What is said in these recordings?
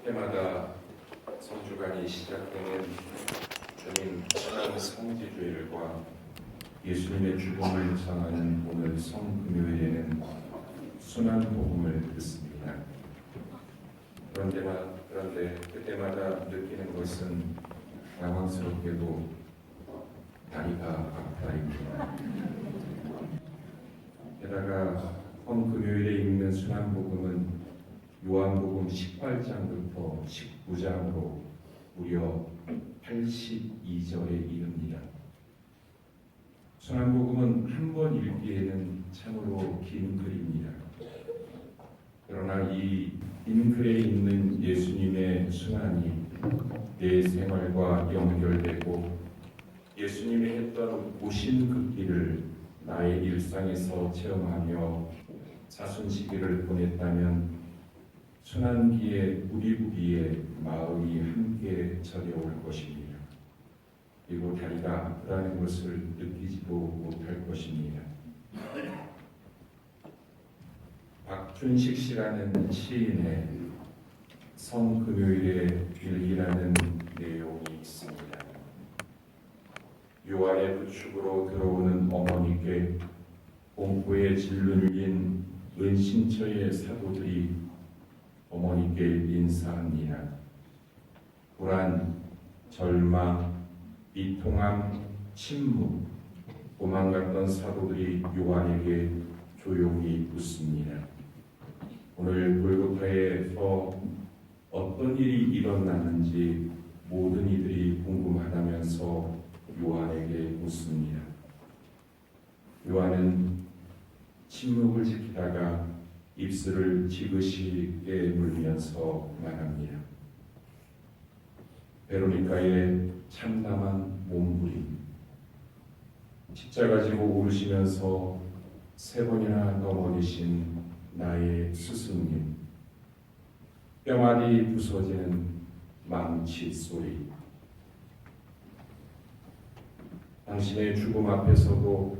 해마다 성주간이 시작되는 주님 천안 성지주일과 예수님의 죽음을 전하는 오늘 성금요일에는 순환 복음을 듣습니다. 그런데 그때마다 느끼는 것은 당황스럽게도 다리가 아프다입니다. 게다가 성금요일에 읽는 순환 복음은 요한복음 18장부터 19장으로 무려 82절에 이릅니다. 순환복음은 한 번 읽기에는 참으로 긴 글입니다. 그러나 이 긴 글에 있는 예수님의 순환이 내 생활과 연결되고 예수님이 했던 오신 그 길을 나의 일상에서 체험하며 사순시기를 보냈다면 순환기에 우리의 마음이 함께 저려올 것입니다. 그리고 다리가 아프다는 것을 느끼지도 못할 것입니다. 박준식 씨라는 시인의 성금요일의 일기라는 내용이 있습니다. 요한의 부축으로 들어오는 어머니께 공포에 질문인 은신처의 사도들이 어머니께 인사합니다. 불안, 절망, 비통함, 침묵, 도망갔던 사도들이 요한에게 조용히 묻습니다. 오늘 골고타에서 어떤 일이 일어났는지 모든 이들이 궁금하다면서 요한에게 묻습니다. 요한은 침묵을 지키다가 입술을 지그시 깨물면서 말합니다. 베로니카의 참담한 몸부림, 십자가 지고 울으시면서 3번이나 넘어지신 나의 스승님, 뼈마디 부서지는 망치 소리, 당신의 죽음 앞에서도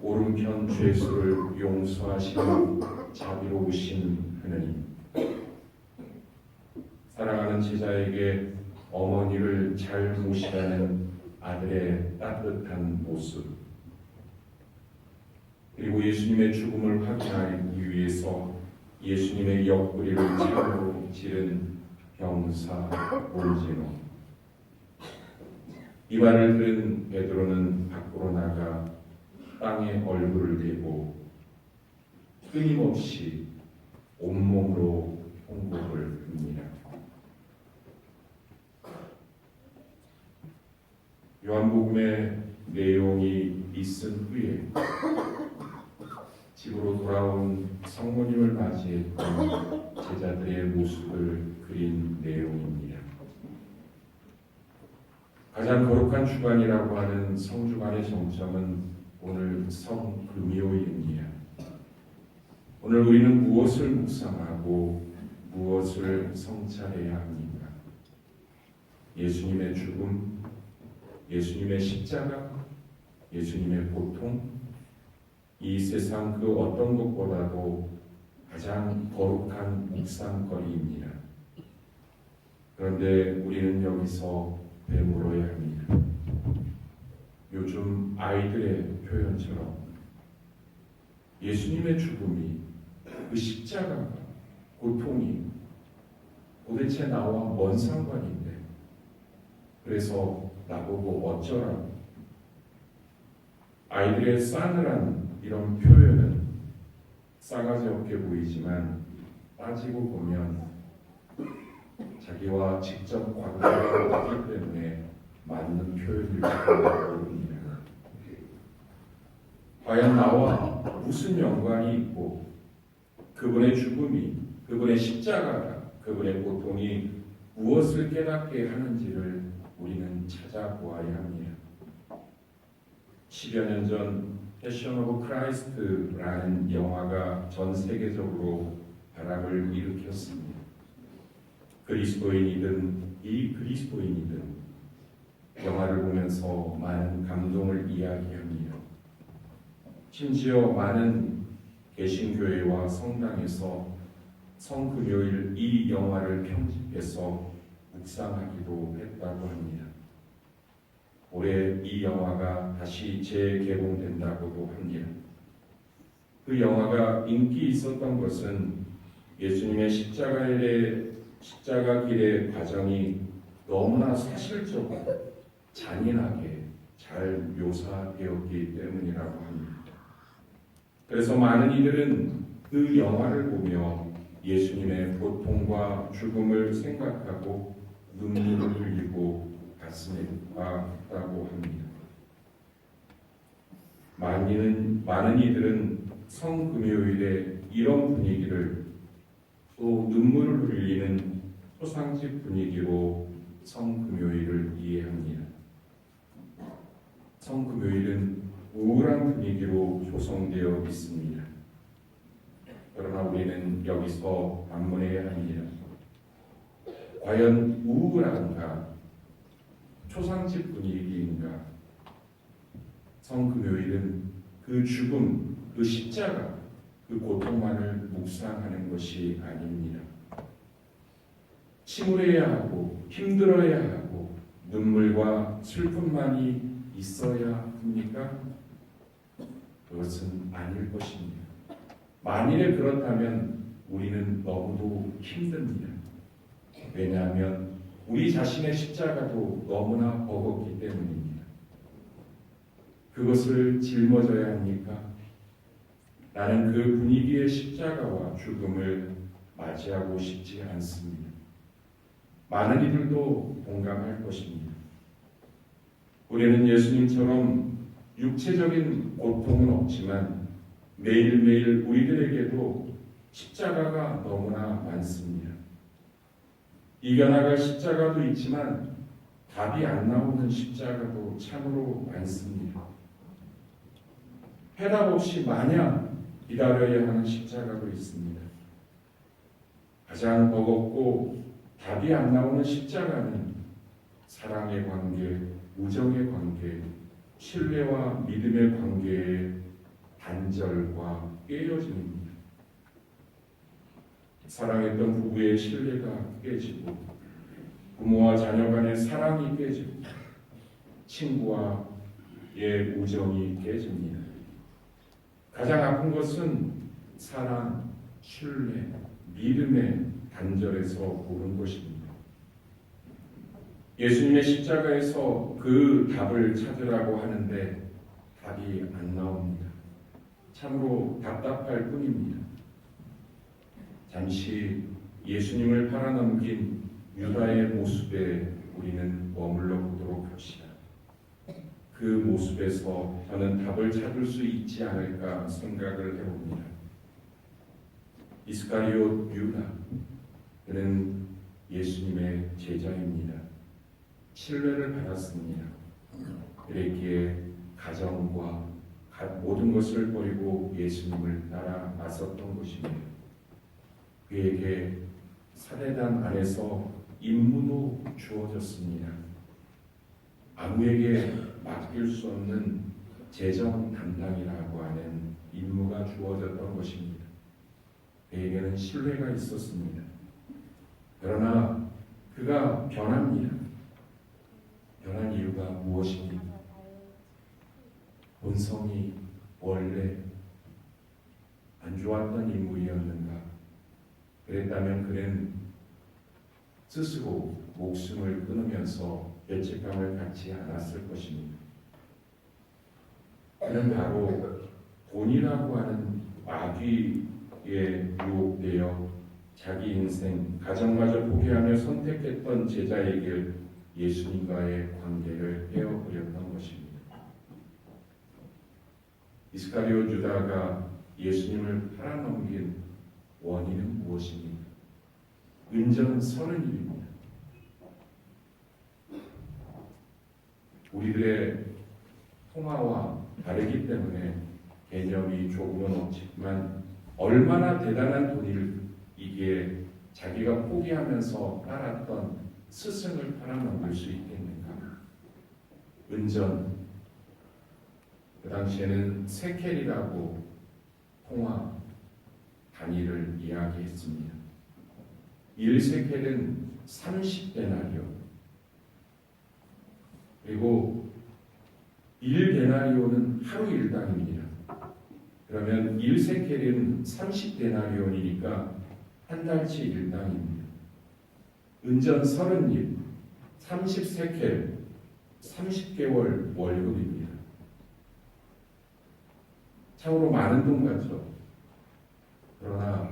오른편 죄수를 용서하시는 자비로우신 하느님, 사랑하는 제자에게 어머니를 잘 모시라는 아들의 따뜻한 모습, 그리고 예수님의 죽음을 확인하기 위해서 예수님의 옆구리를 창으로 찌른 병사 올지노. 이 말을 들은 베드로는 밖으로 나가 땅에 얼굴을 대고 끊임없이 온몸으로 통곡을 합니다. 요한복음의 내용이 있은 후에 집으로 돌아온 성모님을 맞이했던 제자들의 모습을 그린 내용입니다. 가장 거룩한 주간이라고 하는 성주간의 정점은 오늘 성금요일입니다. 오늘 우리는 무엇을 묵상하고 무엇을 성찰해야 합니까? 예수님의 죽음, 예수님의 십자가, 예수님의 고통, 이 세상 그 어떤 것보다도 가장 거룩한 묵상거리입니다. 그런데 우리는 여기서 배물어야 합니다. 요즘 아이들의 표현처럼 예수님의 죽음이, 그 십자가가, 고통이 도대체 나와 뭔 상관인데 그래서 나보고 어쩌라고. 아이들의 싸늘한 이런 표현은 싸가지 없게 보이지만 따지고 보면 자기와 직접 관계가 없기 때문에 맞는 표현일지도 모릅니다. 과연 나와 무슨 연관이 있고 그분의 죽음이, 그분의 십자가가, 그분의 고통이 무엇을 깨닫게 하는지를 우리는 찾아보아야 합니다. 10여 년 전 패션 오브 크라이스트라는 영화가 전 세계적으로 바람을 일으켰습니다. 그리스도인이든 비그리스도인이든 영화를 보면서 많은 감동을 이야기합니다. 심지어 많은 개신교회와 성당에서 성금요일 이 영화를 편집해서 묵상하기도 했다고 합니다. 올해 이 영화가 다시 재개봉된다고도 합니다. 그 영화가 인기 있었던 것은 예수님의 십자가 길의 과정이 너무나 사실적으로 잔인하게 잘 묘사되었기 때문이라고 합니다. 그래서 많은 이들은 그 영화를 보며 예수님의 고통과 죽음을 생각하고 눈물을 흘리고 가슴이 아팠다고 합니다. 많은 이들은 성금요일에 이런 분위기를 또 눈물을 흘리는 초상집 분위기로 성금요일을 이해합니다. 성금요일은 우울한 분위기로 조성되어 있습니다. 그러나 우리는 여기서 반문해야 합니다. 과연 우울한가? 초상집 분위기인가? 성금요일은 그 죽음, 그 십자가, 그 고통만을 묵상하는 것이 아닙니다. 침울해야 하고 힘들어야 하고 눈물과 슬픔만이 있어야 합니까? 그것은 아닐 것입니다. 만일에 그렇다면 우리는 너무도 힘듭니다. 왜냐하면 우리 자신의 십자가도 너무나 버겁기 때문입니다. 그것을 짊어져야 합니까? 나는 그 분위기의 십자가와 죽음을 맞이하고 싶지 않습니다. 많은 이들도 공감할 것입니다. 우리는 예수님처럼 육체적인 고통은 없지만 매일매일 우리들에게도 십자가가 너무나 많습니다. 이겨나갈 십자가도 있지만 답이 안 나오는 십자가도 참으로 많습니다. 해답 없이 마냥 기다려야 하는 십자가도 있습니다. 가장 버겁고 답이 안 나오는 십자가는 사랑의 관계, 우정의 관계, 신뢰와 믿음의 관계의 단절과 깨어짐입니다. 사랑했던 부부의 신뢰가 깨지고 부모와 자녀 간의 사랑이 깨지고 친구와의 우정이 깨집니다. 가장 아픈 것은 사랑, 신뢰, 믿음의 단절에서 오는 것입니다. 예수님의 십자가에서 그 답을 찾으라고 하는데 답이 안 나옵니다. 참으로 답답할 뿐입니다. 잠시 예수님을 팔아넘긴 유다의 모습에 우리는 머물러 보도록 합시다. 그 모습에서 저는 답을 찾을 수 있지 않을까 생각을 해봅니다. 이스카리옷 유다, 그는 예수님의 제자입니다. 신뢰를 받았습니다. 그랬기에 가정과 모든 것을 버리고 예수님을 따라 나섰던 것입니다. 그에게 사대단 안에서 임무도 주어졌습니다. 아무에게 맡길 수 없는 재정 담당이라고 하는 임무가 주어졌던 것입니다. 그에게는 신뢰가 있었습니다. 그러나 그가 변합니다. 변한 이유가 무엇입니까? 본성이 원래 안 좋았던 인물이었는가? 그랬다면 그는 스스로 목숨을 끊으면서 죄책감을 갖지 않았을 것입니다. 그는 바로 돈이라고 하는 마귀에 유혹되어 자기 인생, 가정마저 포기하며 선택했던 제자의 길, 예수님과의 관계를 떼어버렸던 것입니다. 이스카리옷 유다가 예수님을 팔아넘긴 원인은 무엇입니까? 은전 30일입니다. 우리들의 통화와 다르기 때문에 개념이 조금은 없지만 얼마나 대단한 돈이기에 자기가 포기하면서 따랐던 스승을 팔아넘길 수 있겠는가? 은전, 그 당시에는 세켈이라고 통화 단위를 이야기했습니다. 1세켈은 30데나리온, 그리고 1데나리온은 하루 일당입니다. 그러면 1세켈은 30데나리온이니까 한 달치 일당입니다. 은전 30립, 30세켈, 30개월 월급입니다. 참으로 많은 돈 같죠. 그러나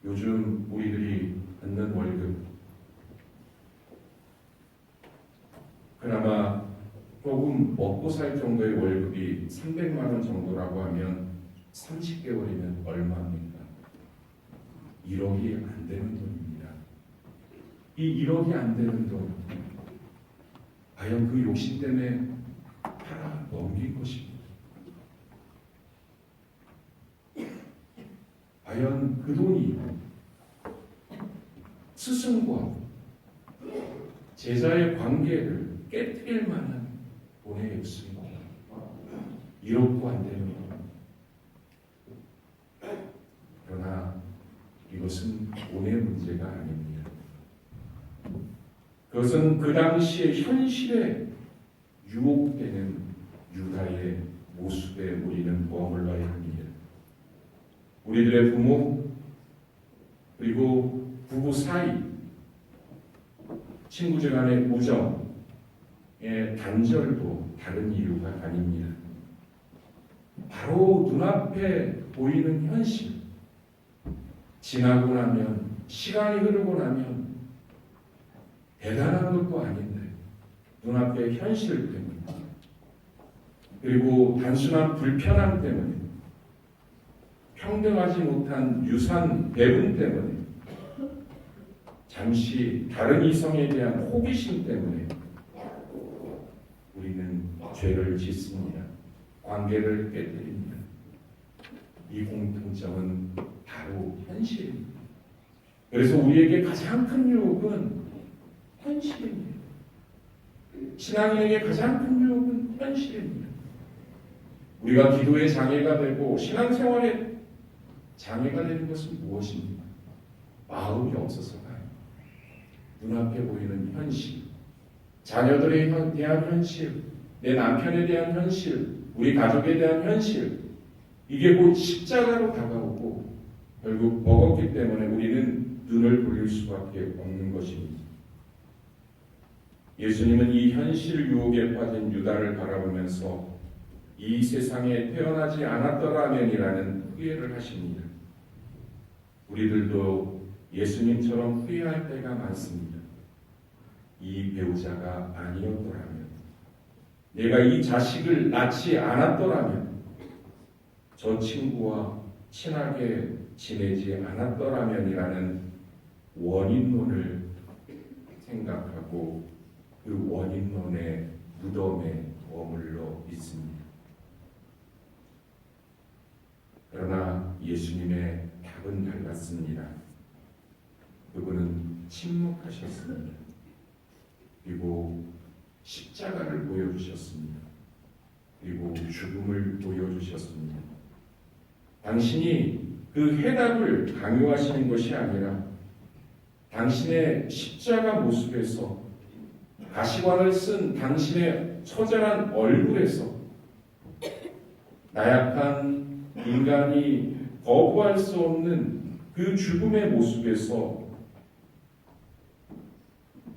요즘 우리들이 받는 월급, 그나마 조금 먹고 살 정도의 월급이 300만 원 정도라고 하면 30개월이면 얼마입니까? 1억이 안 되는 돈입니다. 이 1억이 안 되는 돈, 과연 그 욕심 때문에 팔아 넘긴 것입니다. 과연 그 돈이 스승과 제자의 관계를 깨뜨릴 만한 돈의 액수입니다. 1억도 안 되는 돈. 그러나 이것은 돈의 문제가 아닙니다. 그것은 그 당시의 현실에 유혹되는 유다의 모습에 우리는 머물러야 합니다. 우리들의 부모, 그리고 부부 사이, 친구지간의 우정의 단절도 다른 이유가 아닙니다. 바로 눈앞에 보이는 현실, 지나고 나면, 시간이 흐르고 나면 대단한 것도 아닌데 눈앞의 현실 때문에, 그리고 단순한 불편함 때문에, 평등하지 못한 유산 배분 때문에, 잠시 다른 이성에 대한 호기심 때문에 우리는 죄를 짓습니다. 관계를 깨뜨립니다. 이 공통점은 바로 현실입니다. 그래서 우리에게 가장 큰 유혹은 현실입니다. 신앙인에게 가장 큰 유혹은 현실입니다. 우리가 기도의 장애가 되고 신앙생활에 장애가 되는 것은 무엇입니까? 마음이 없어서가요. 눈앞에 보이는 현실, 자녀들에 대한 현실, 내 남편에 대한 현실, 우리 가족에 대한 현실, 이게 곧 십자가로 다가오고 결국 버겁기 때문에 우리는 눈을 돌릴 수밖에 없는 것입니다. 예수님은 이 현실 유혹에 빠진 유다를 바라보면서 이 세상에 태어나지 않았더라면이라는 후회를 하십니다. 우리들도 예수님처럼 후회할 때가 많습니다. 이 배우자가 아니었더라면, 내가 이 자식을 낳지 않았더라면, 저 친구와 친하게 지내지 않았더라면이라는 원인론을 생각하고 그 원인론의 무덤에 머물러 있습니다. 그러나 예수님의 답은 달랐습니다. 그분은 침묵하셨습니다. 그리고 십자가를 보여주셨습니다. 그리고 죽음을 보여주셨습니다. 당신이 그 해답을 강요하시는 것이 아니라 당신의 십자가 모습에서, 가시관을 쓴 당신의 처절한 얼굴에서, 나약한 인간이 거부할 수 없는 그 죽음의 모습에서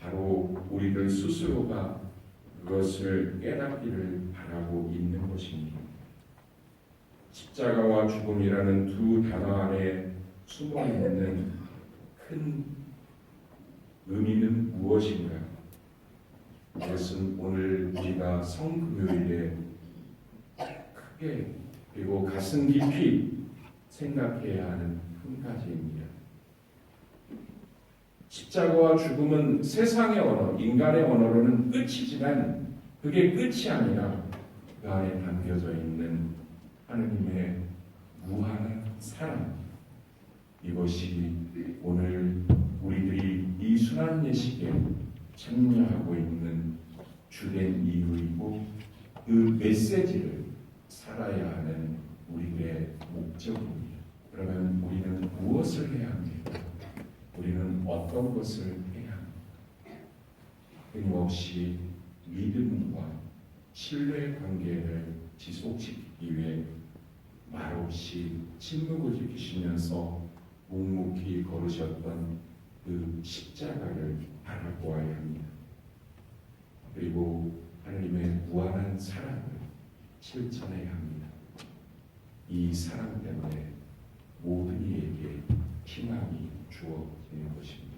바로 우리들 스스로가 그것을 깨닫기를 바라고 있는 것입니다. 십자가와 죽음이라는 두 단어 안에 숨어 있는 큰 의미는 무엇인가? 이것은 오늘 우리가 성금요일에 크게 그리고 가슴 깊이 생각해야 하는 한 가지입니다. 십자가와 죽음은 세상의 언어, 인간의 언어로는 끝이지만 그게 끝이 아니라 그 안에 담겨져 있는 하느님의 무한한 사랑, 이것이 오늘 우리들이 이 순환 예식에 참여하고 있는 주된 이유이고 그 메시지를 살아야 하는 우리의 목적입니다. 그러면 우리는 무엇을 해야 합니까? 우리는 어떤 것을 해야 합니까? 끊임없이 믿음과 신뢰 관계를 지속시키기 위해 말없이 침묵을 지키시면서 묵묵히 걸으셨던 그 십자가를 바라보아야 합니다. 그리고 하나님의 무한한 사랑을 실천해야 합니다. 이 사랑 때문에 모든 이에게 희망이 주어지는 것입니다.